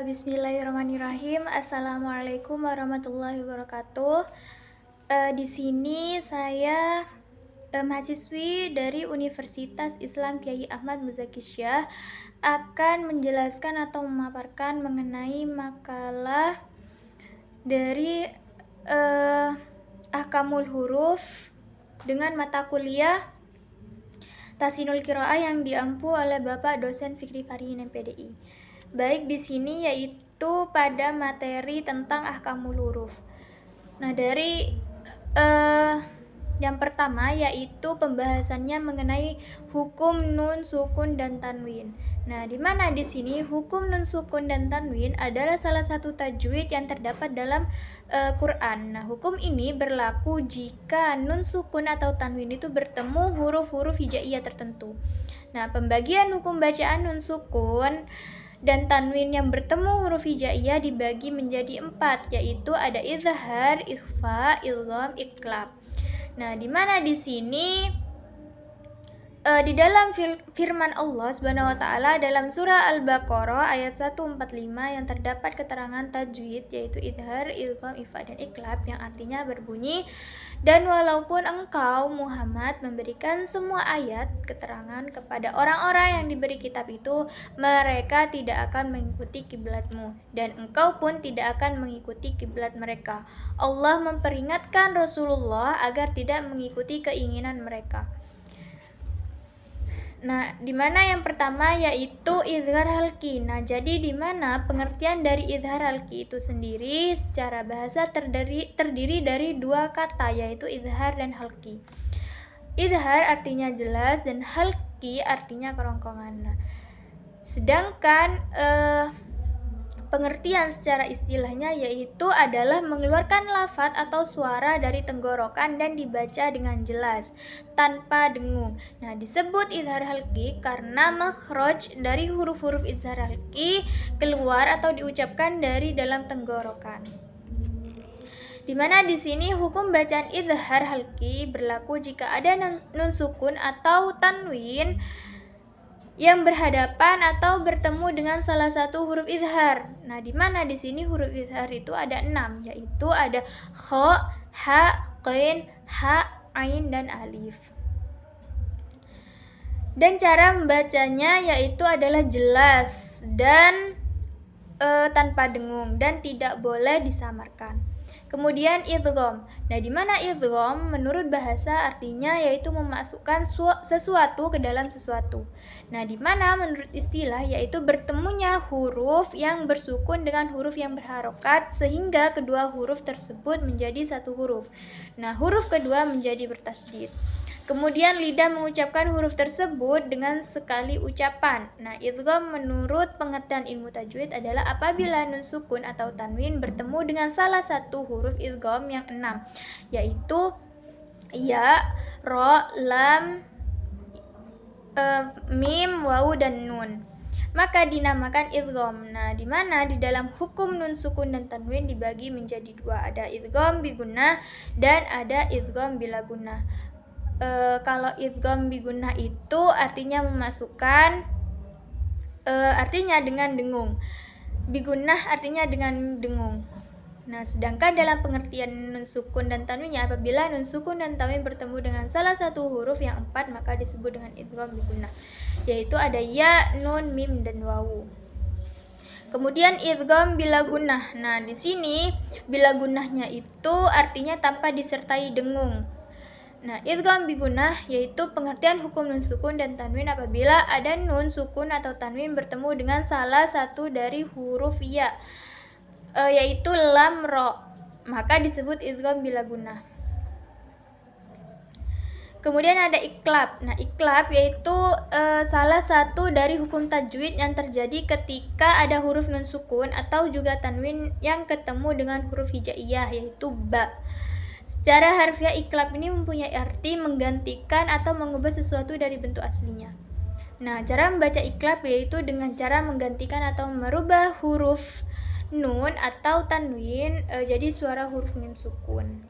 Bismillahirrahmanirrahim. Assalamualaikum warahmatullahi wabarakatuh. Di sini saya mahasiswi dari Universitas Islam Kyai Ahmad Muzaki Syah akan menjelaskan atau memaparkan mengenai makalah dari Ahkamul Huruf dengan mata kuliah Tahsinul Qiraah yang diampu oleh Bapak dosen Fikri Farihin MPDI. Baik, di sini yaitu pada materi tentang ahkamul huruf. Nah, dari yang pertama yaitu pembahasannya mengenai hukum nun, sukun, dan tanwin. Nah, di mana di sini hukum nun, sukun, dan tanwin adalah salah satu tajwid yang terdapat dalam Quran. Nah, hukum ini berlaku jika nun, sukun, atau tanwin itu bertemu huruf-huruf hijaiyah tertentu. Nah, pembagian hukum bacaan nun, sukun, dan tanwin yang bertemu huruf hijaiyah dibagi menjadi 4, yaitu ada izhar, ikhfa, idgham, iqlab. Nah, di mana di sini di dalam firman Allah Subhanahu wa taala dalam surah Al-Baqarah ayat 145 yang terdapat keterangan tajwid yaitu izhar, idgham, ikhfa, dan iqlab yang artinya berbunyi, dan walaupun engkau Muhammad memberikan semua ayat keterangan kepada orang-orang yang diberi kitab itu, mereka tidak akan mengikuti kiblatmu dan engkau pun tidak akan mengikuti kiblat mereka. Allah memperingatkan Rasulullah agar tidak mengikuti keinginan mereka. Nah, di mana yang pertama yaitu izhar halqi. Nah, jadi di mana pengertian dari izhar halqi itu sendiri secara bahasa terdiri dari dua kata yaitu izhar dan halqi. Izhar artinya jelas dan halqi artinya kerongkongan. Nah, sedangkan pengertian secara istilahnya yaitu adalah mengeluarkan lafadz atau suara dari tenggorokan dan dibaca dengan jelas tanpa dengung. Nah, disebut izhar halqi karena makhraj dari huruf-huruf izhar halqi keluar atau diucapkan dari dalam tenggorokan. Di mana di sini hukum bacaan izhar halqi berlaku jika ada nun sukun atau tanwin yang berhadapan atau bertemu dengan salah satu huruf izhar. Nah, di mana di sini huruf izhar itu ada 6, yaitu ada kha, ha, qain, ha, ain, dan alif. Dan cara membacanya yaitu adalah jelas dan tanpa dengung dan tidak boleh disamarkan. Kemudian idgham. Nah, di mana idgham menurut bahasa artinya yaitu memasukkan sesuatu ke dalam sesuatu. Nah, di mana menurut istilah yaitu bertemunya huruf yang bersukun dengan huruf yang berharokat sehingga kedua huruf tersebut menjadi satu huruf. Nah, huruf kedua menjadi bertasydid. Kemudian lidah mengucapkan huruf tersebut dengan sekali ucapan. Nah, idgham menurut pengertian ilmu tajwid adalah apabila nun sukun atau tanwin bertemu dengan salah satu huruf idgham yang 6, yaitu ya, ro, lam, mim, wawu, dan nun, maka dinamakan idgham. Nah, di mana di dalam hukum nun sukun dan tanwin dibagi menjadi 2, ada idgham bi gunnah dan ada idgham bila gunnah. Kalau idgham bi gunnah itu artinya memasukkan artinya dengan dengung. Bi gunnah artinya dengan dengung. Nah, sedangkan dalam pengertian nun sukun dan tanwinnya apabila nun sukun dan tanwin bertemu dengan salah satu huruf yang 4 maka disebut dengan idgham bi gunnah, yaitu ada ya, nun, mim, dan wawu. Kemudian idgham bila gunnah. Nah, di sini bila gunnahnya itu artinya tanpa disertai dengung. Nah, idgham bi gunnah yaitu pengertian hukum nun sukun dan tanwin apabila ada nun sukun atau tanwin bertemu dengan salah satu dari huruf ya, yaitu lam, ro, maka disebut idgham bila gunnah. Kemudian ada iqlab. Nah, iqlab yaitu salah satu dari hukum tajwid yang terjadi ketika ada huruf nun sukun atau juga tanwin yang ketemu dengan huruf hijaiyah yaitu ba. Secara harfiah iqlab ini mempunyai arti menggantikan atau mengubah sesuatu dari bentuk aslinya. Nah, cara membaca iqlab yaitu dengan cara menggantikan atau merubah huruf nun atau tanwin jadi suara huruf mim sukun.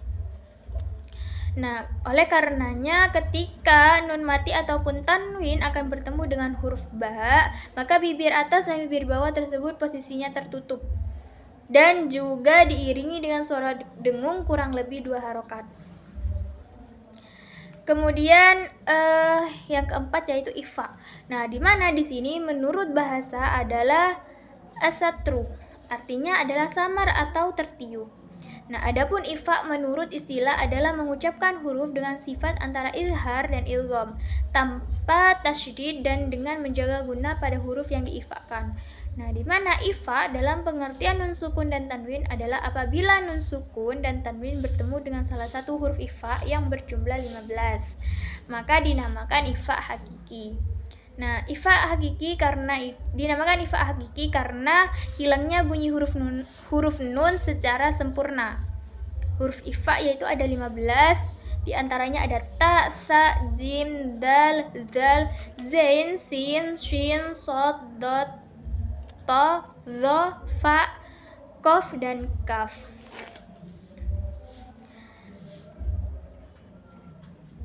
Nah, oleh karenanya ketika nun mati ataupun tanwin akan bertemu dengan huruf ba, maka bibir atas dan bibir bawah tersebut posisinya tertutup dan juga diiringi dengan suara dengung kurang lebih 2 harokat. Kemudian yang keempat yaitu ikhfa. Nah, di mana di sini menurut bahasa adalah asatru, artinya adalah samar atau tertiup. Nah, adapun ikhfa menurut istilah adalah mengucapkan huruf dengan sifat antara izhar dan idgham tanpa tasydid dan dengan menjaga guna pada huruf yang diikhfakan. Nah, di mana ikhfa dalam pengertian nun sukun dan tanwin adalah apabila nun sukun dan tanwin bertemu dengan salah satu huruf ikhfa yang berjumlah 15, maka dinamakan ikhfa hakiki. Nah, ikhfa hakiki dinamakan ikhfa hakiki karena hilangnya bunyi huruf nun secara sempurna. Huruf ikhfa yaitu ada 15, di antaranya ada ta, sa, jim, dal, zal, zain, sin, shin, shad, dot, to, zo, fa, kof, dan kaf.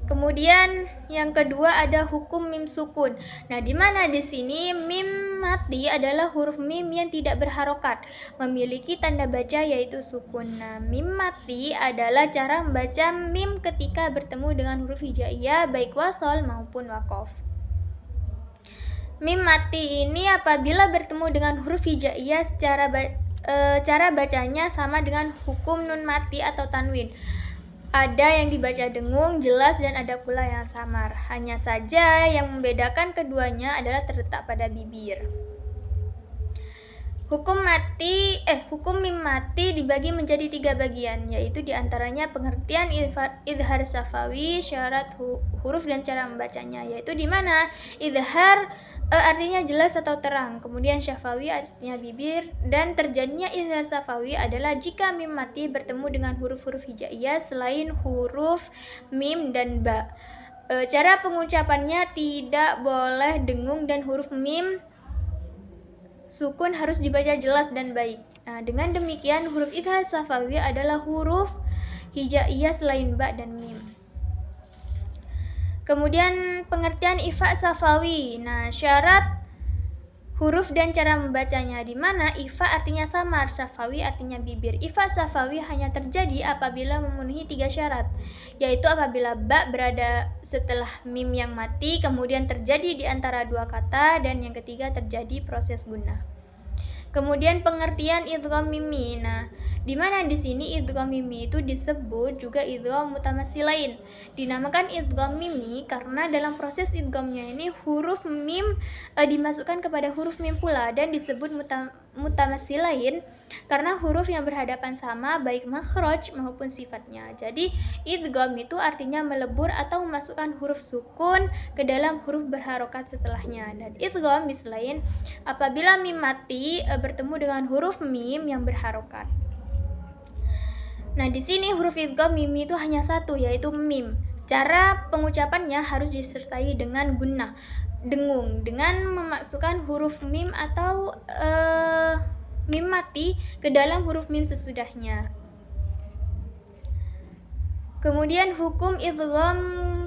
Kemudian yang kedua ada hukum mim sukun. Nah, di mana di sini mim mati adalah huruf mim yang tidak berharokat, memiliki tanda baca yaitu sukun. Nah, mim mati adalah cara membaca mim ketika bertemu dengan huruf hijaiyah baik wasol maupun wakof. Mim mati ini apabila bertemu dengan huruf hijaiyah cara bacanya sama dengan hukum nun mati atau tanwin. Ada yang dibaca dengung, jelas, dan ada pula yang samar. Hanya saja yang membedakan keduanya adalah terletak pada bibir. Hukum mim mati dibagi menjadi 3 bagian, yaitu diantaranya pengertian izhar safawi, syarat huruf dan cara membacanya, yaitu di mana izhar artinya jelas atau terang, kemudian syafawi artinya bibir, dan terjadinya izhar safawi adalah jika mim mati bertemu dengan huruf-huruf hijaiyah selain huruf mim dan ba. Cara pengucapannya tidak boleh dengung dan huruf mim sukun harus dibaca jelas dan baik. Nah, dengan demikian huruf izhar safawi adalah huruf hijaiyah selain ba dan mim. Kemudian pengertian ikhfa safawi. Nah, syarat huruf dan cara membacanya, di mana ikhfa artinya samar, safawi artinya bibir. Ikhfa safawi hanya terjadi apabila memenuhi 3 syarat, yaitu apabila ba berada setelah mim yang mati, kemudian terjadi di antara 2 kata, dan yang ketiga terjadi proses guna. Kemudian pengertian idgham mimi. Nah, di mana di sini idgham mimi itu disebut juga idgham mutamatsilain. Dinamakan idgham mimi karena dalam proses idghamnya ini huruf mim dimasukkan kepada huruf mim pula dan disebut mutamatsilain karena huruf yang berhadapan sama baik makhraj maupun sifatnya. Jadi idgham itu artinya melebur atau memasukkan huruf sukun ke dalam huruf berharokat setelahnya. Dan idgham mislain apabila mim mati bertemu dengan huruf mim yang berharokat. Nah, di sini huruf idgham mim itu hanya satu, yaitu mim. Cara pengucapannya harus disertai dengan gunnah, dengung, dengan memasukkan huruf mim atau mim mati ke dalam huruf mim sesudahnya. Kemudian hukum idgham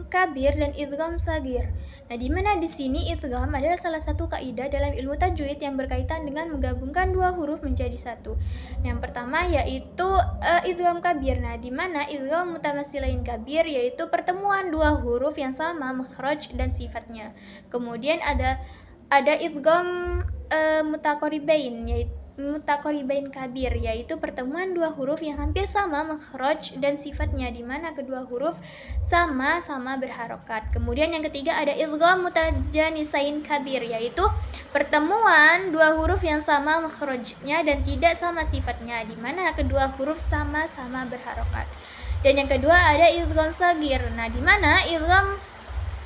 kabir dan idgham sagir. Nah, di mana di sini idgham adalah salah satu kaidah dalam ilmu tajwid yang berkaitan dengan menggabungkan 2 huruf menjadi satu. Yang pertama yaitu idgham kabir. Nah, di mana idgham mutamatsilain kabir yaitu pertemuan 2 huruf yang sama makhraj dan sifatnya. Kemudian ada idgham mutaqaribain kabir yaitu pertemuan 2 huruf yang hampir sama makhraj dan sifatnya, di mana kedua huruf sama-sama berharokat. Kemudian yang ketiga ada idgham mutajanisain kabir yaitu pertemuan 2 huruf yang sama makhrajnya dan tidak sama sifatnya, di mana kedua huruf sama-sama berharokat. Dan yang kedua ada idgham sagir. Nah, di mana idgham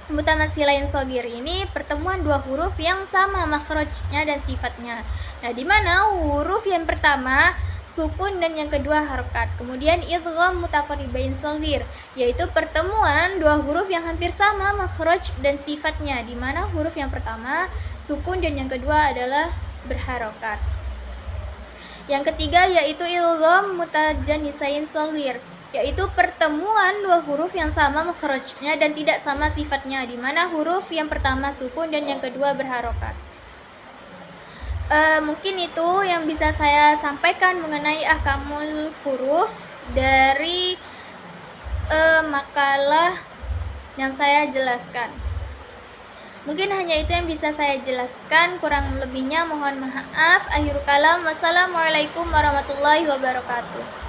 mutamatsilain shagir ini pertemuan 2 huruf yang sama makhrajnya dan sifatnya. Nah, di mana huruf yang pertama sukun dan yang kedua harokat. Kemudian idgham mutaqaribain shagir yaitu pertemuan 2 huruf yang hampir sama makhraj dan sifatnya, di mana huruf yang pertama sukun dan yang kedua adalah berharokat. Yang ketiga yaitu idgham mutajanisain shagir yaitu pertemuan dua huruf yang sama makhrajnya dan tidak sama sifatnya, di mana huruf yang pertama sukun dan yang kedua berharokat. Mungkin itu yang bisa saya sampaikan mengenai ahkamul huruf dari makalah yang saya jelaskan. Mungkin hanya itu yang bisa saya jelaskan, kurang lebihnya mohon maaf. Akhirul kalam, wassalamualaikum warahmatullahi wabarakatuh.